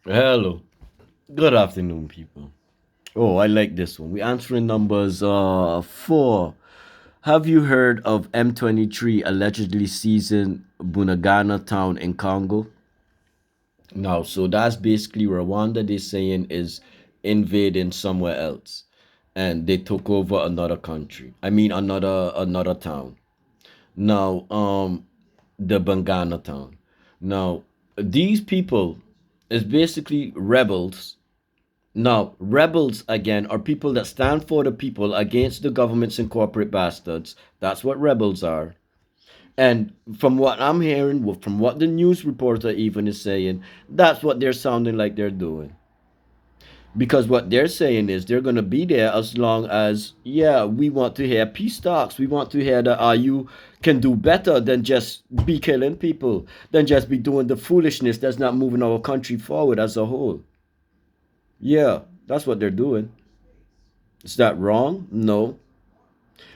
Hello. Good afternoon, people. Oh, I like this one. We're answering numbers 4. Have you heard of M23 allegedly seizing Bunagana town in Congo? Now, so that's basically Rwanda they're saying is invading somewhere else. And they took over another country. I mean another town. Now, the Bangana town. Now, these people is basically rebels. Now, rebels again are people that stand for the people against the governments and corporate bastards. That's what rebels are. And from what I'm hearing, from what the news reporter even is saying, that's what they're sounding like they're doing. Because what they're saying is they're going to be there as long as, yeah, we want to hear peace talks. We want to hear that you can do better than just be killing people, than just be doing the foolishness that's not moving our country forward as a whole. Yeah, that's what they're doing. Is that wrong? No.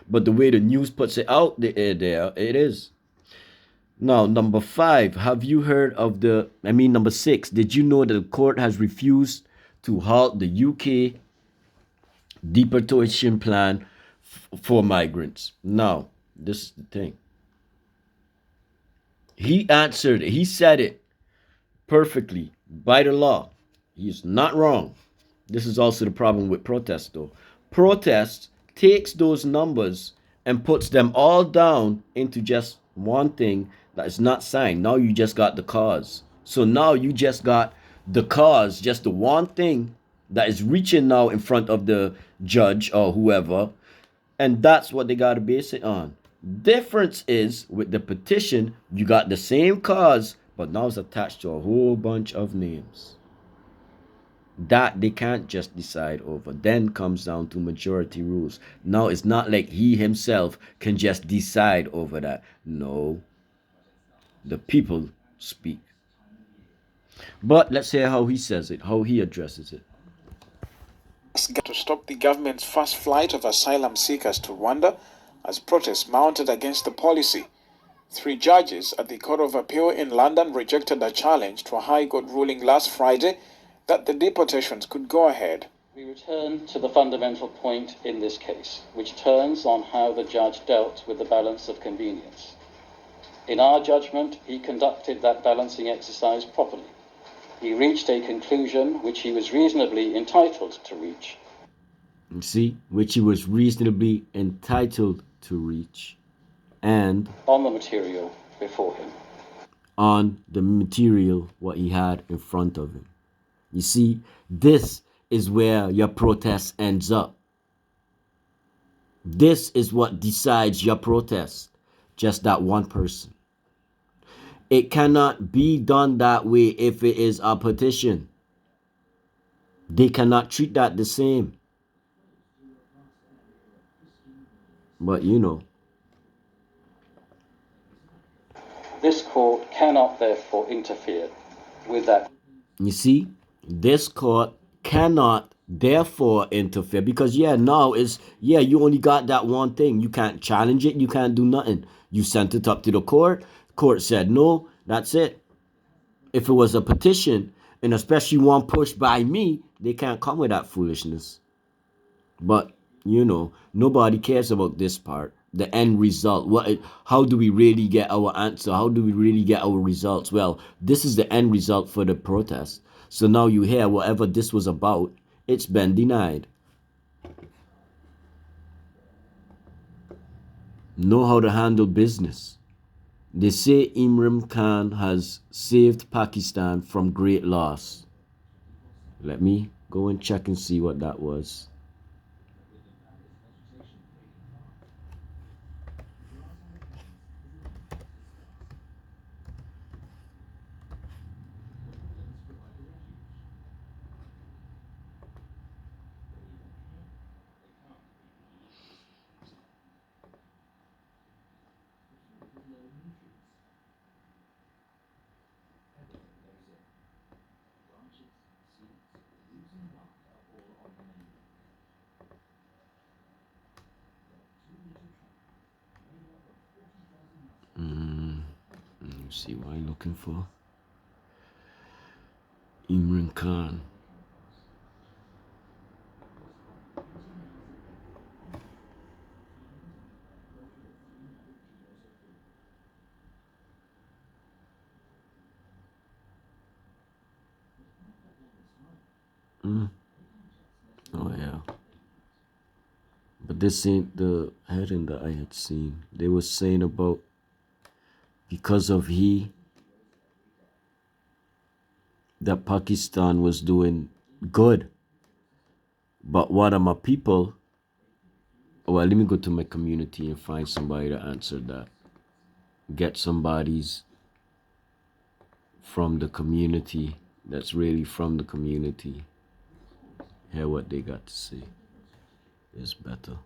But the way the news puts it out there, it is. Now, number 5, have you heard of number 6, did you know that the court has refused to halt the UK deportation plan for migrants? Now, this is the thing. He answered, he said it perfectly by the law. He's not wrong. This is also the problem with protest, though. Protest takes those numbers and puts them all down into just one thing that is not signed. Now you just got the cause. So now you just got the cause, just the one thing that is reaching now in front of the judge or whoever, and that's what they got to base it on. Difference is with the petition, you got the same cause, but now it's attached to a whole bunch of names that they can't just decide over. Then comes down to majority rules. Now it's not like he himself can just decide over that. No, the people speak. But let's hear how he says it, how he addresses it. To stop the government's fast flight of asylum seekers to Rwanda as protests mounted against the policy. 3 judges at the Court of Appeal in London rejected a challenge to a High Court ruling last Friday that the deportations could go ahead. We return to the fundamental point in this case, which turns on how the judge dealt with the balance of convenience. In our judgment, he conducted that balancing exercise properly. He reached a conclusion which he was reasonably entitled to reach. You see, which he was reasonably entitled to reach. And on the material before him. On the material, what he had in front of him. You see, this is where your protest ends up. This is what decides your protest. Just that one person. It cannot be done that way if it is a petition. They cannot treat that the same. But you know. This court cannot therefore interfere with that. You see, this court cannot therefore interfere because now you only got that one thing. You can't challenge it. You can't do nothing. You sent it up to the court. Court said no. That's it. If it was a petition, and especially one pushed by me, they can't come with that foolishness. But nobody cares about this part, the end result. How do we really get our answer? How do we really get our results? Well, this is the end result for the protest. So now you hear whatever this was about, it's been denied. Know how to handle business. They say Imran Khan has saved Pakistan from great loss. Let me go and check and see what that was. Let me see what I'm looking for. Imran Khan. Oh yeah. But this ain't the heading that I had seen. They were saying about because of he that Pakistan was doing good. But what are my people? Well, let me go to my community and find somebody to answer that. Get somebody's from the community that's really from the community. Hear what they got to say. It's better.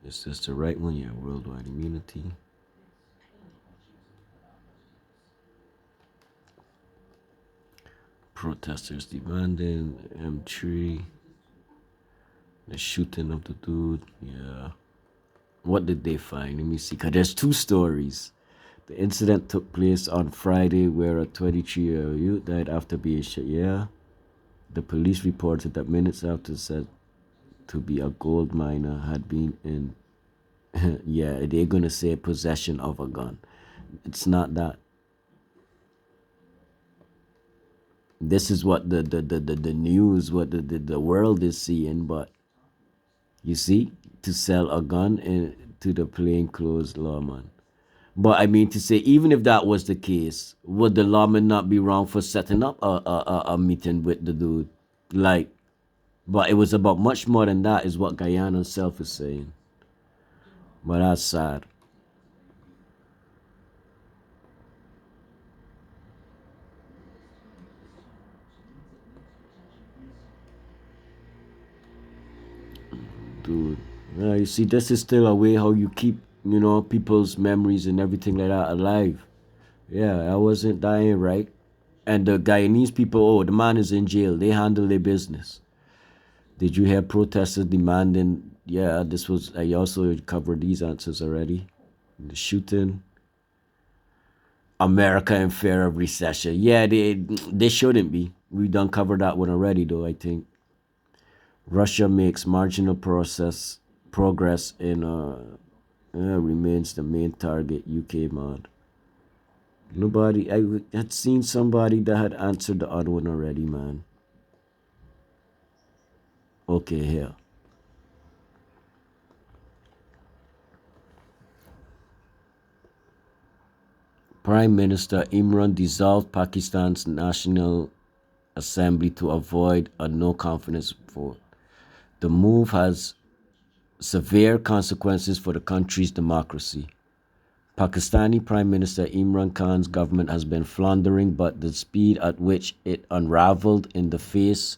Is this the right one? Yeah, worldwide immunity. Protesters demanding M3. The shooting of the dude. Yeah. What did they find? Let me see. Because there's two stories. The incident took place on Friday where a 23-year-old youth died after being shot. Yeah. The police reported that minutes after said to be a gold miner had been in yeah, they're gonna say possession of a gun. It's not that. This is what the news, what the world is seeing, but you see, to sell a gun to the plainclothes lawman. But I mean to say, even if that was the case, would the lawman not be wrong for setting up a meeting with the dude? Like, but it was about much more than that, is what Guyana itself is saying. But that's sad. Dude, yeah, you see, this is still a way how you keep, people's memories and everything like that alive. Yeah, that ain't right. And the Guyanese people, oh, the man is in jail. They handle their business. Did you hear protesters demanding? Yeah, I also covered these answers already. The shooting. America in fear of recession. Yeah, they shouldn't be. We done covered that one already, though, I think. Russia makes marginal progress in remains the main target. UK mod. Nobody. I had seen somebody that had answered the other one already, man. Okay, here. Prime Minister Imran dissolved Pakistan's National Assembly to avoid a no confidence vote. The move has severe consequences for the country's democracy. Pakistani Prime Minister Imran Khan's government has been floundering, but the speed at which it unraveled in the face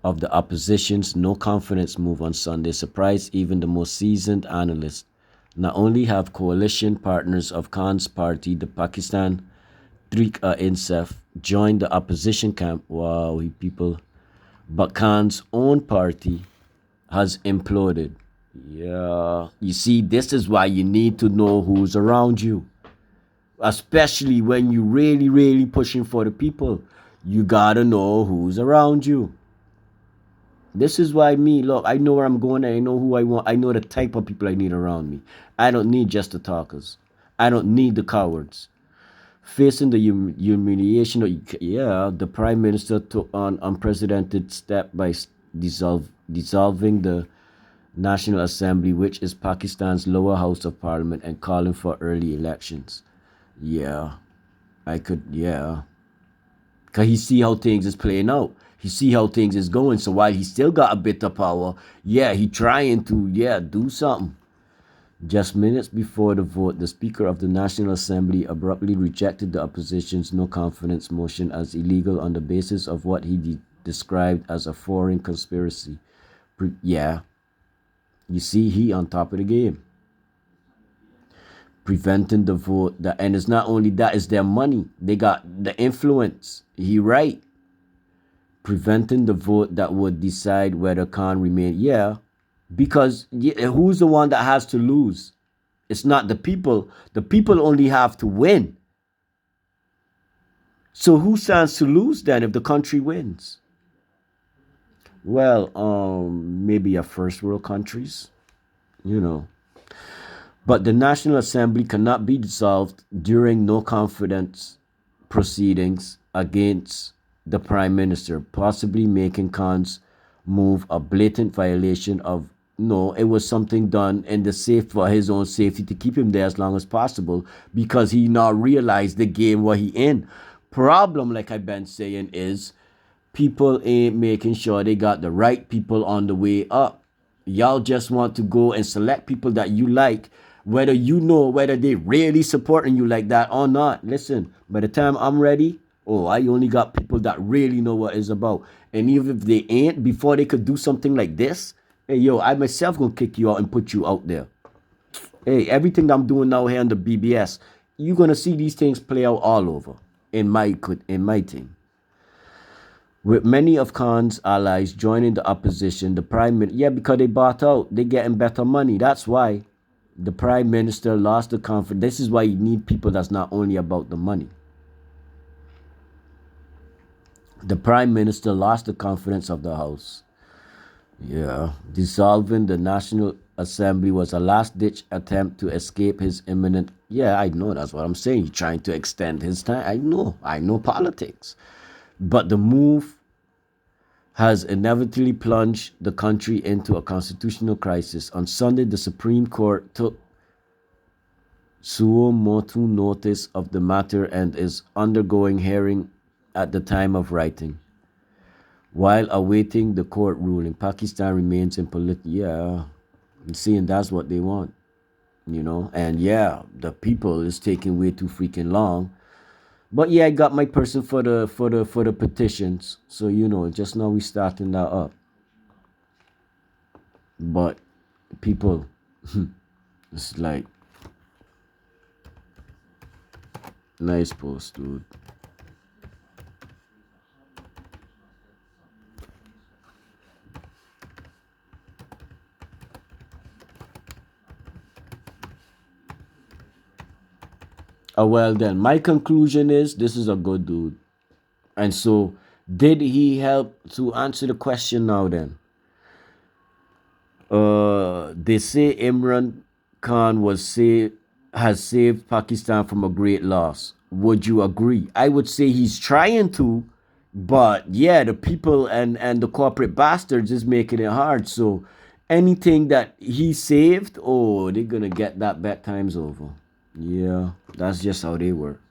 of the opposition's no confidence move on Sunday surprised even the most seasoned analysts. Not only have coalition partners of Khan's party, the Pakistan Tehreek-e-Insaf, joined the opposition camp, but Khan's own party has imploded. Yeah, you see, this is why you need to know who's around you, especially when you really, really pushing for the people. You gotta know who's around you. This is why look, I know where I'm going. I know who I want. I know the type of people I need around me. I don't need just the talkers. I don't need the cowards. Facing the humiliation, the prime minister took an unprecedented step by dissolving the National Assembly, which is Pakistan's lower house of parliament, and calling for early elections. Yeah, because he see how things is playing out. He see how things is going. So while he still got a bit of power, he trying to, do something. Just minutes before the vote, the Speaker of the National Assembly abruptly rejected the opposition's no confidence motion as illegal on the basis of what he described as a foreign conspiracy. You see, he on top of the game. Preventing the vote, and it's not only that, it's their money. They got the influence. He right. Preventing the vote that would decide whether Khan remain. Yeah, because who's the one that has to lose? It's not the people. The people only have to win. So who stands to lose then if the country wins? Well, maybe a first world countries, you know. But the National Assembly cannot be dissolved during no confidence proceedings against the Prime Minister, possibly making Khan's move a blatant violation of no, it was something done in the safe for his own safety to keep him there as long as possible because he now realized the game what he in. Problem, like I've been saying, is people ain't making sure they got the right people on the way up. Y'all just want to go and select people that you like, whether you know whether they really supporting you like that or not. Listen, by the time I'm ready, oh, I only got people that really know what it's about. And even if they ain't, before they could do something like this, hey, yo, I myself gonna kick you out and put you out there. Hey, everything I'm doing now here on the BBS, you're gonna see these things play out all over in my team. With many of Khan's allies joining the opposition, the prime minister, yeah, because they bought out, they getting better money. That's why the prime minister lost the confidence. This is why you need people that's not only about the money. The prime minister lost the confidence of the House. Yeah, dissolving the National Assembly was a last-ditch attempt to escape his imminent. Yeah, I know, that's what I'm saying. He's trying to extend his time. I know politics. But the move has inevitably plunged the country into a constitutional crisis. On Sunday, the Supreme Court took suo motu notice of the matter and is undergoing hearing at the time of writing. While awaiting the court ruling, Pakistan remains in political. Yeah, I'm seeing that's what they want, you know. And yeah, the people is taking way too freaking long. But yeah, I got my person for the petitions. So you know, just now we starting that up. But people, it's like nice post, dude. Well then, my conclusion is this is a good dude. And so, did he help to answer the question now then? They say Imran Khan has saved Pakistan from a great loss. Would you agree? I would say he's trying to, but yeah, the people and the corporate bastards is making it hard. So anything that he saved, oh, they're gonna get that back times over. Yeah, that's just how they work.